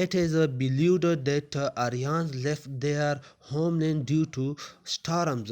it is believed that Aryans left their homeland due to storms।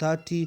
30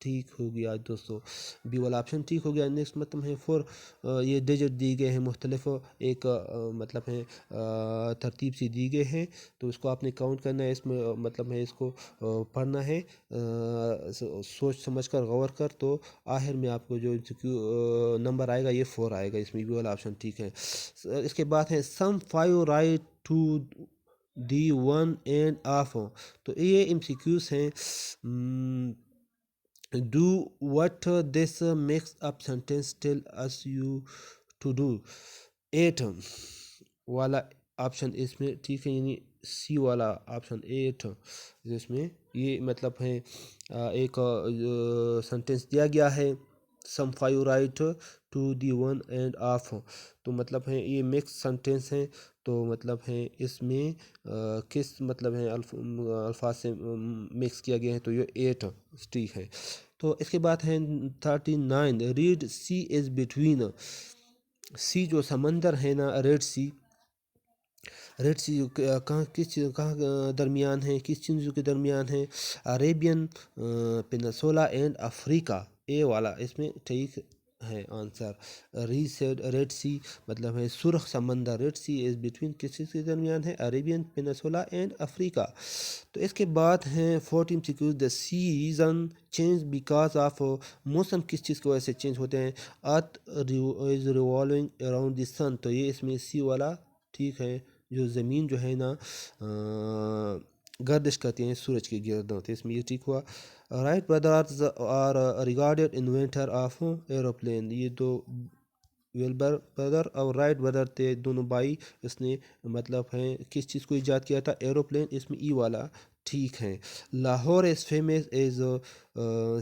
ٹھیک ہو گیا دوستو، be والا آپشن ٹھیک ہو گیا۔ نیکسٹ مطلب ہے فور، یہ ڈیجٹ دی گئے ہیں مختلف، ایک مطلب ہے ترتیب سے دی گئے ہیں، تو اس کو آپ نے کاؤنٹ کرنا ہے، اس میں مطلب ہے اس کو پڑھنا ہے سوچ سمجھ کر، غور کر، تو آخر میں آپ کو جو نمبر آئے گا یہ 4 آئے گا، اس میں بی والا آپشن ٹھیک ہے۔ اس کے بعد ہے some 5 right to the one and of, تو یہ ایم سی کیوز ہیں۔ Do what this makes up sentence tell us you to do, 8 والا آپشن اس میں ٹھیک ہے، یعنی سی والا آپشن 8 اس میں یہ مطلب ہے ایک سینٹینس دیا گیا ہے، some 5 right to the one and of, تو مطلب ہے یہ مکس سینٹینس ہیں، تو مطلب ہے اس میں کس مطلب ہے الفاظ سے مکس کیا گیا ہے، تو یہ 8 ٹھیک ہے۔ تو اس کے بعد ہے 39 ریڈ سی از بٹوین، سی جو سمندر ہے نا، ریڈ سی کہاں کس کہاں درمیان ہے، کس چیزوں کے درمیان ہے، عربین پینسولا اینڈ افریقہ، اے والا اس میں ٹھیک ہے آنسر۔ ریڈ سی مطلب ہے سرخ سمندر، ریڈ سی از بٹوین کس چیز کے درمیان ہے، عربین پینسولا اینڈ افریقہ۔ تو اس کے بعد ہیں 14 سیکوز دا سیزن چینج بیکاز آف، موسم کس چیز کی وجہ سے چینج ہوتے ہیں، ارتھ از ریوالونگ اراؤنڈ دی سن، تو یہ اس میں سی والا ٹھیک ہے، جو زمین جو ہے نا گردش کرتی ہیں سورج کے گرد، تو اس میں یہ ٹھیک ہوا۔ Wright brothers are regarded inventor of aeroplane, یہ دو ویلبر برادر اور رائٹ برادر تھے دونوں بھائی، اس نے مطلب ہے کس چیز کو ایجاد کیا تھا، ایروپلین، اس میں ای والا ٹھیک ہے۔ Lahore is famous as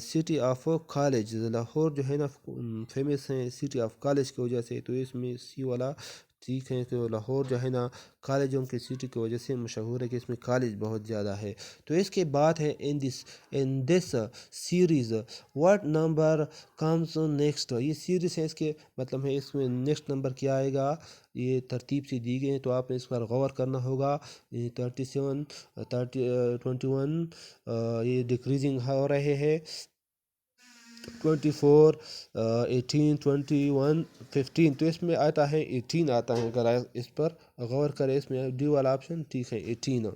city of college, Lahore جو ہے نا فیمس ہے سٹی آف کالج کی وجہ سے، تو اس میں سی والا ٹھیک ہے، کہ لاہور جو ہے نا کالجوں کی سٹی کی وجہ سے مشہور ہے، کہ اس میں کالج بہت زیادہ ہے۔ تو اس کے بعد ہے in this series what number comes next, یہ سیریز ہے، اس کے مطلب ہے اس میں نیکسٹ نمبر کیا آئے گا، یہ ترتیب سے دی گئے ہیں، تو آپ نے اس پر غور کرنا ہوگا۔ 37 21 یہ ڈکریزنگ ہو رہے ہیں، 24 18 21 15، تو اس میں آتا ہے 18 آتا ہے، اگر اس پر غور کرے، اس میں ڈی والا آپشن ٹھیک ہے 18۔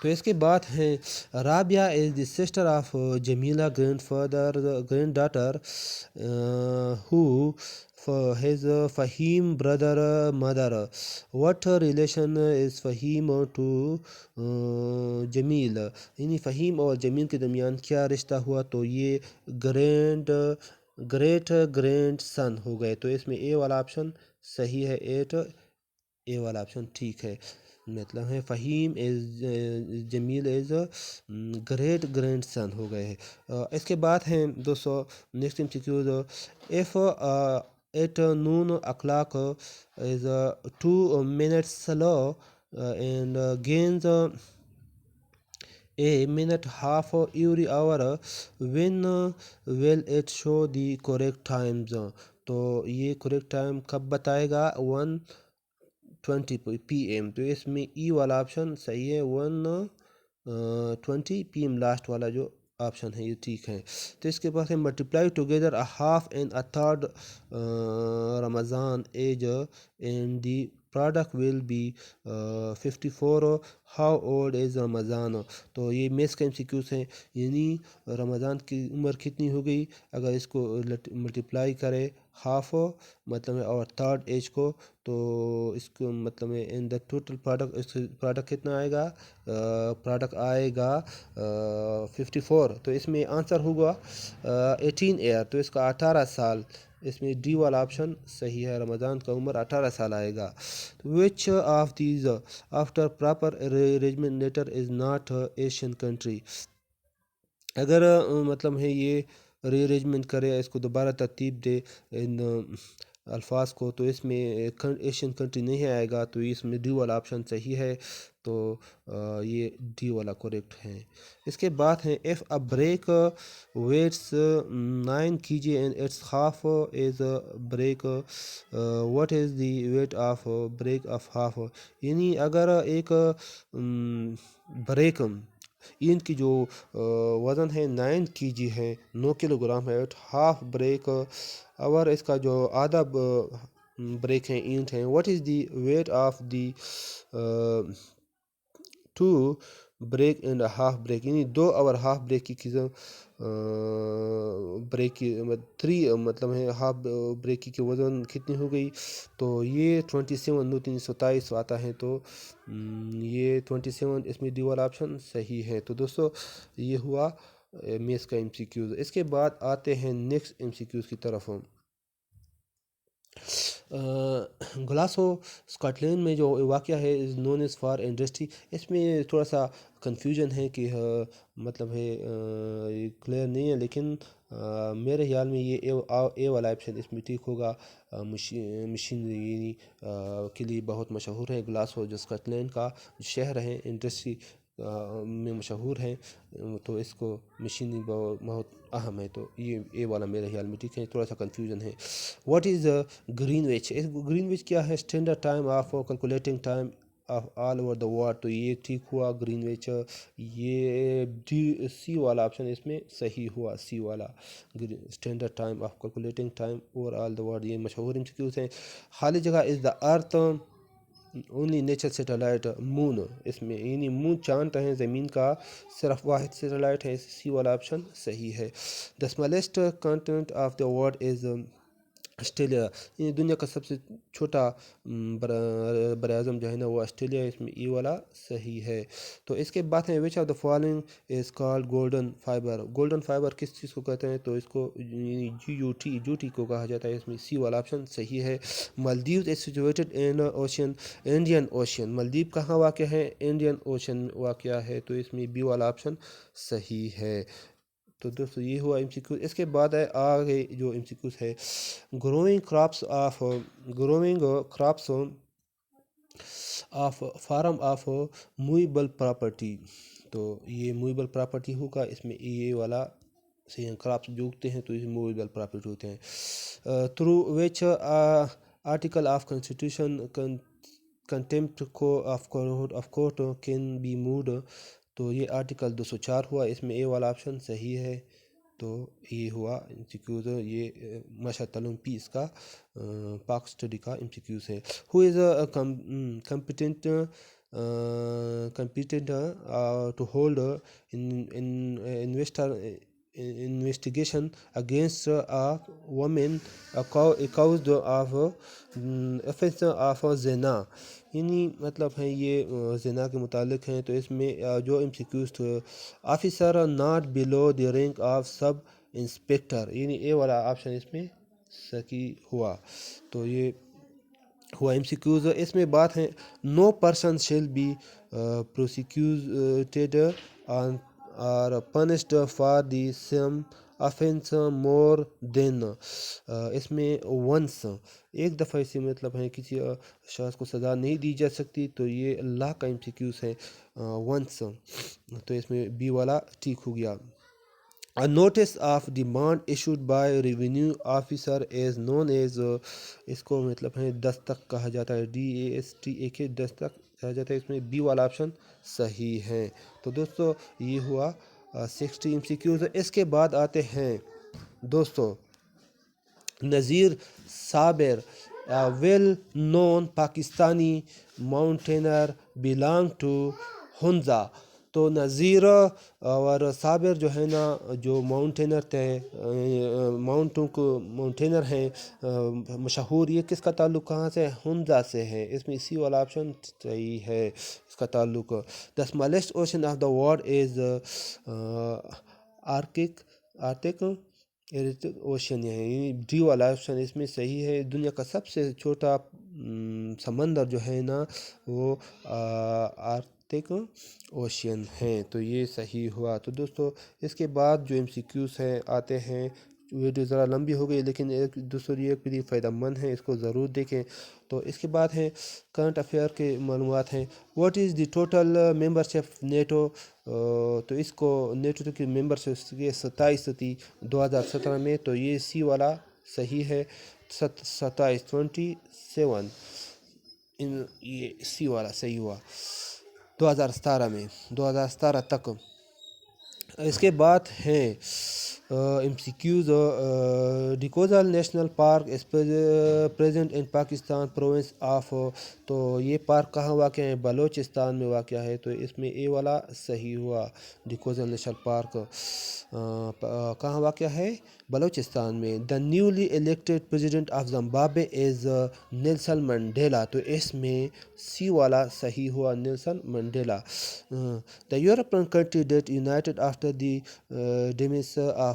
تو اس کے بعد ہیں Rabia is the sister of Jamila grand who has Fahim brother mother, what relation is Fahim to Jamil, یعنی فہیم اور جمیل کے درمیان کیا رشتہ ہوا، تو یہ گریٹ گرینڈ سن ہو گئے، تو اس میں اے والا آپشن صحیح ہے، 8 اے والا آپشن ٹھیک ہے، مطلب ہے Faheem is Jamil is great grand son ہو گئے ہیں۔ اس کے بعد ہیں 200 next M C Qs, if at noon o'clock is 2 minutes slow and gains a minute half every hour, when will it show the correct times، تو یہ کریکٹ ٹائم کب بتائے گا، 1:20 PM، تو اس میں ای والا آپشن صحیح ہے، 1:20 PM لاسٹ والا جو آپشن ہے یہ ٹھیک ہے۔ تو اس کے بعد ہے multiply together a half and a third Ramzan age and the product will be 54، how old is Ramzan, تو یہ میتھس کا ایم سی کیوز ہے، یعنی رمضان کی عمر کتنی ہو گئی، اگر اس کو ملٹیپلائی کرے ہاف مطلب ہے اور تھرڈ ایج کو، تو اس کو مطلب ہے ان دا ٹوٹل پروڈکٹ کتنا آئے گا، پروڈکٹ آئے گا 54، تو اس میں آنسر ہوگا 18 ایئر، تو اس کا 18 سال، اس میں ڈی والا آپشن صحیح ہے، رمضان کا عمر 18 سال آئے گا۔ Which of these after proper arrangement letter is not Asian country, اگر مطلب ہے یہ ری ارینجمنٹ کرے، اس کو دوبارہ ترتیب دے ان الفاظ کو، تو اس میں ایشین کنٹری نہیں آئے گا، تو اس میں ڈی والا آپشن صحیح ہے، تو یہ ڈی والا کریکٹ ہے۔ اس کے بعد ہیں if a brick weights 9 kg and it's half is brick, what is the weight of brick of half, یعنی اگر ایک بریک اینٹ کی جو وزن ہے 9 kg ہے، 9 کلو گرام ہے. ہاف بریک اور اس کا جو آدھا بریک ہے اینٹ ہے. What is the weight of the two brick and half brick, یعنی 2 اور ہاف بریک کی چیزیں بریک کی 3 مطلب ہے ہاف بریک کی وزن کتنی ہو گئی؟ تو یہ 27 27 آتا ہے. تو یہ 27 اس میں ڈی والا آپشن صحیح ہے. تو دوستو یہ ہوا میتھس کا MCQs. اس کے بعد آتے ہیں نیکسٹ MCQs کی طرف. گلاسو اسکاٹ لینڈ میں جو واقعہ ہے از نون ایز فار انڈسٹری. اس میں تھوڑا سا کنفیوژن ہے کہ مطلب ہے کلیئر نہیں ہے، لیکن میرے خیال میں یہ اے والا آپشن اس میں ٹھیک ہوگا. مشینری کے لیے بہت مشہور ہے گلاسو، جو اسکاٹ لینڈ کا شہر ہے، انڈسٹری میں مشہور ہے، تو اس کو مشینری بہت اہم ہے. تو یہ اے والا میرے خیال میں ٹھیک ہے. تھوڑا سا کنفیوژن ہے. What is Greenwich? Greenwich کیا ہے؟ Standard time of calculating time of all over the world. تو یہ ٹھیک ہوا گرین وچ. یہ سی والا آپشن اس میں صحیح ہوا، سی والا standard time of calculating time over all the world. یہ مشہور MCQs ہیں. خالی جگہ از دا ارتھ اونلی نیچر سیٹلائٹ مون. اس میں یعنی مون چاند ہے، زمین کا صرف واحد سیٹلائٹ ہے. سی والا آپشن صحیح ہے. The smallest continent of the world is Australia. یہ دنیا کا سب سے چھوٹا بر اعظم جو ہے نا وہ آسٹریلیا ہے. اس میں ای والا صحیح ہے. تو اس کے بعد ہے which of the following is called golden fibre. Golden fibre کس چیز کو کہتے ہیں؟ تو اس کو جوٹی کو کہا جاتا ہے. اس میں سی والا آپشن صحیح ہے. مالدیوز از سچویٹڈ ان اوشین، انڈین اوشین. مالدیپ کہاں واقع ہے؟ انڈین اوشین میں واقع ہے. تو اس میں بی والا آپشن صحیح ہے. تو دوستو یہ ہوا MCQ. اس کے بعد ہے آگے جو MCQs ہے growing crops of form of movable property. تو یہ موویبل پراپرٹی ہوگا. اس میں یہ والا صحیح کراپس جو اگتے ہیں تو یہ موویبل پراپرٹی ہوتے ہیں. Through which article of constitution contempt of court can be made. تو یہ آرٹیکل 204 ہوا. اس میں اے والا آپشن صحیح ہے. تو یہ ہوا MCQs. یہ ماشاء تعلم پیس کا پاک اسٹڈی کا MCQs ہے. Who is competent to hold investigation against woman accused of offense of zina. یعنی مطلب ہے یہ زنا کے متعلق ہیں. تو اس میں جو MCQs تھے officer not below the rank of sub inspector, یعنی اے والا آپشن اس میں صحیح ہوا. تو یہ ہوا MCQs. اس میں بات ہے نو پرسن شیل بی پروسیکیوٹیڈ اور punished for the same offense مور دین. اس میں ونس ایک دفعہ سے مطلب ہے کسی شخص کو سزا نہیں دی جا سکتی. تو یہ اللہ کا MCQs ہے ونس. تو اس میں بی والا ٹھیک ہو گیا. A notice of demand issued by revenue officer is known as اس کو مطلب ہے دستخط کہا جاتا ہے. DASTK دستخط کہا جاتا ہے. اس میں بی والا آپشن صحیح ہے. تو دوستو یہ ہوا 60 MCQs. اس کے بعد آتے ہیں دوستو Nazir Sabir well known Pakistani mountaineer belong to Hunza. تو نذیر اور صابر جو ہے نا جو ماؤنٹینر ہیں مشہور، یہ کس کا تعلق کہاں سے؟ ہنزا سے ہے. اس میں اسی والا آپشن صحیح ہے اس کا تعلق. The smallest ocean of the world is Arctic ocean, یعنی ڈی والا آپشن اس میں صحیح ہے. دنیا کا سب سے چھوٹا سمندر جو ہے نا وہ آرکٹک اوشین ہے. تو یہ صحیح ہوا. تو دوستو اس کے بعد جو MCQs ہیں آتے ہیں. ویڈیو ذرا لمبی ہو گئی لیکن ایک دوسری ایک بھی فائدہ مند ہے، اس کو ضرور دیکھیں. تو اس کے بعد ہے کرنٹ افیئر کے معلومات ہیں. What is the total membership NATO? تو اس کو نیٹو کی ممبرشپ 27 تھی 2017 میں. تو یہ سی والا صحیح ہے 27 یہ سی والا صحیح ہوا 2017 میں 2017 تک. اس کے بعد ہیں ایم سی کیوز. ڈیکوزل national park is present in Pakistan province of. تو یہ پارک کہاں واقع ہے؟ بلوچستان میں واقع ہے. تو اس میں اے والا صحیح ہوا. ڈیکوزل نیشنل پارک کہاں واقع ہے؟ بلوچستان میں. The newly elected president of Zimbabwe is Nelson Mandela. تو اس میں سی والا صحیح ہوا، Nelson Mandela. The European country that united after the demise of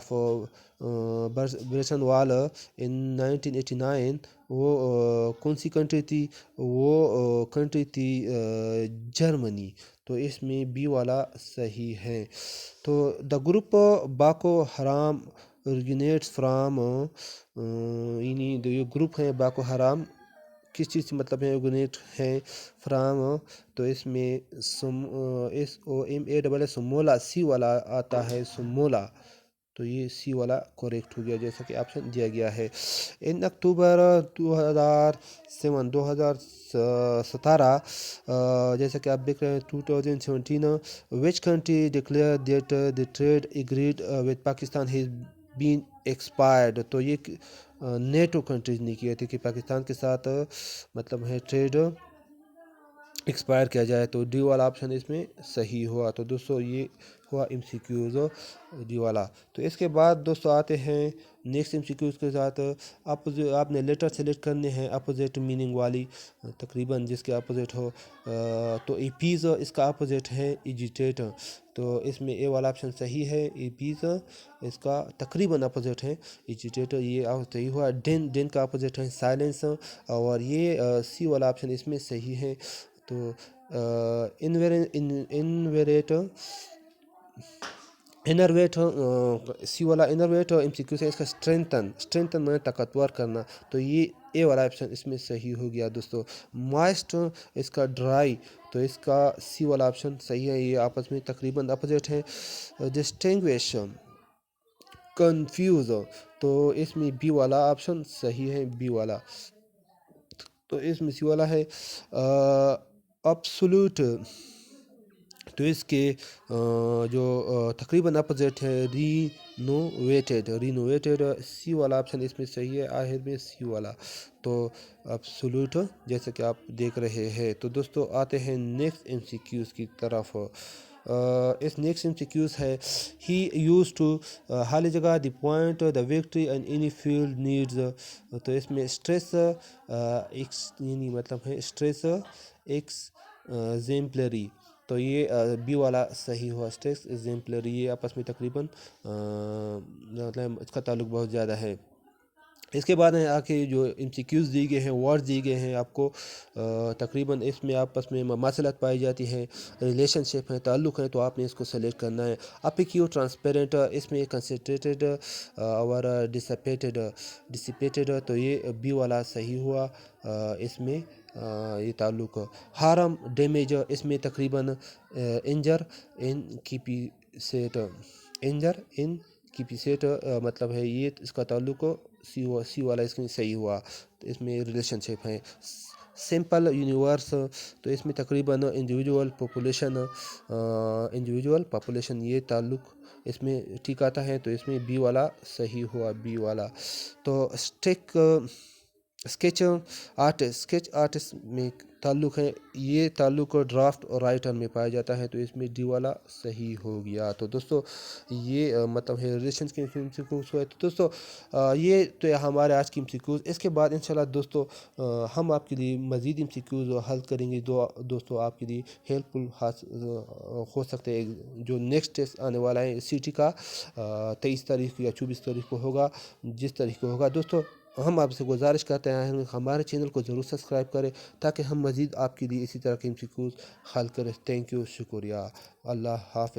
Berlin wall in 1989. وہ کون سی کنٹری تھی؟ وہ کنٹری تھی جرمنی. تو اس میں بی والا صحیح ہے. تو دا گروپ باکو حرام originates فرام یعنی یہ گروپ ہیں باکو حرام کس چیز سے مطلب ہے؟ originates ہیں فرام. تو اس میں SOMALA سمولا سی والا آتا ہے، سمولا. تو یہ سی والا کریکٹ ہو گیا جیسا کہ آپشن دیا گیا ہے. ان اکتوبر 2017 جیسا کہ آپ دیکھ رہے ہیں 2017 which country declared that the trade agreed with Pakistan has been expired. تو یہ نیٹو کنٹریز نے کیے تھے کہ پاکستان کے ساتھ مطلب ہے ٹریڈ ایکسپائر کیا جائے. تو ڈی والا آپشن اس میں صحیح ہوا. تو دوستو یہ ہوا ایم سی کیوز ڈی والا. تو اس کے بعد دوستو آتے ہیں نیکسٹ ایم سی کیوز کے ساتھ. آپ نے لیٹر سلیکٹ کرنے ہیں اپوزٹ میننگ والی تقریباً جس کے اپوزٹ ہو. تو ایپیز اس کا اپوزٹ ہے ایجیٹیٹ. تو اس میں اے والا آپشن صحیح ہے. ایپیز اس کا تقریباً اپوزٹ ہے ایجیٹیٹ. یہ صحیح ہوا. ڈین کا اپوزٹ ہے سائلنس. اور یہ سی والا آپشن اس میں صحیح ہے. تو انرویٹ سی والا انرویٹ ایم سی کیو سے اس کا اسٹرینتن میں طاقتور کرنا. تو یہ اے والا آپشن اس میں صحیح ہو گیا دوستو. مائسٹ اس کا ڈرائی. تو اس کا سی والا آپشن صحیح ہے. یہ آپس میں تقریباً اپوزٹ ہے. Distinguish confuse. تو اس میں بی والا آپشن صحیح ہے، بی والا. تو اس میں سی والا ہے ابسولوٹ. تو اس کے جو تقریباً اپوزٹ ہے رینوویٹڈ. سی والا آپشن اس میں صحیح ہے، آخر میں سی والا. تو ابسولوٹ جیسا کہ آپ دیکھ رہے ہیں. تو دوستو آتے ہیں نیکسٹ ایم سی کیوز کی طرف. اس نیکسٹ ایم سی کیوز ہے ہی یوز ٹو حالی جگہ the point the victory and any field needs. تو اس میں اسٹریس یعنی مطلب ہے اسٹریس ایکزیمپلری. تو یہ بی والا صحیح ہوا، اسٹریس ایگزیمپلری. یہ آپس میں تقریباً مطلب اس کا تعلق بہت زیادہ ہے. اس کے بعد آ کے جو ایم سی کیوز دی گئے ہیں، ورڈ دی گئے ہیں آپ کو تقریباً اس میں آپس میں مماثلت پائی جاتی ہے، ریلیشن شپ ہے، تعلق ہے. تو آپ نے اس کو سلیکٹ کرنا ہے. اپیکیو ٹرانسپیرنٹ اس میں کنسنٹریٹڈ اور ڈسپیٹڈ. تو یہ بی والا صحیح ہوا اس میں یہ تعلق. ہارم ڈیمیج اس میں تقریباً انجر ان کیپیسیٹ مطلب ہے یہ اس کا تعلق سی والا اس میں صحیح ہوا. تو اس میں ریلیشن شپ ہے. Simple universe. تو اس میں تقریباً انڈیویجول پاپولیشن یہ تعلق اس میں ٹھیک آتا ہے. تو اس میں بی والا صحیح ہوا، بی والا. تو اسکیچ آرٹسٹ میں تعلق ہے، یہ تعلق ڈرافٹ اور رائٹر میں پایا جاتا ہے. تو اس میں ڈی والا صحیح ہو گیا. تو دوستو یہ مطلب ہے ریلیشن کے امسیکیوز ہوئے. تو دوستو یہ تو ہمارے آج کی امسیکیوز. اس کے بعد انشاءاللہ دوستو ہم آپ کے لیے مزید امسیکیوز حل کریں گے. دوستو آپ کے لیے ہیلپ فل ہو سکتے ہیں. جو نیکسٹ ٹیسٹ آنے والا ہے سی ٹی کا 23 تاریخ یا 24 تاریخ کو ہوگا، جس تاریخ کو ہوگا. دوستو ہم آپ سے گزارش کرتے ہیں ہمارے چینل کو ضرور سبسکرائب کریں تاکہ ہم مزید آپ کے لیے اسی طرح کے امسیکیوز حل کریں. تھینک یو، شکریہ. اللہ حافظ.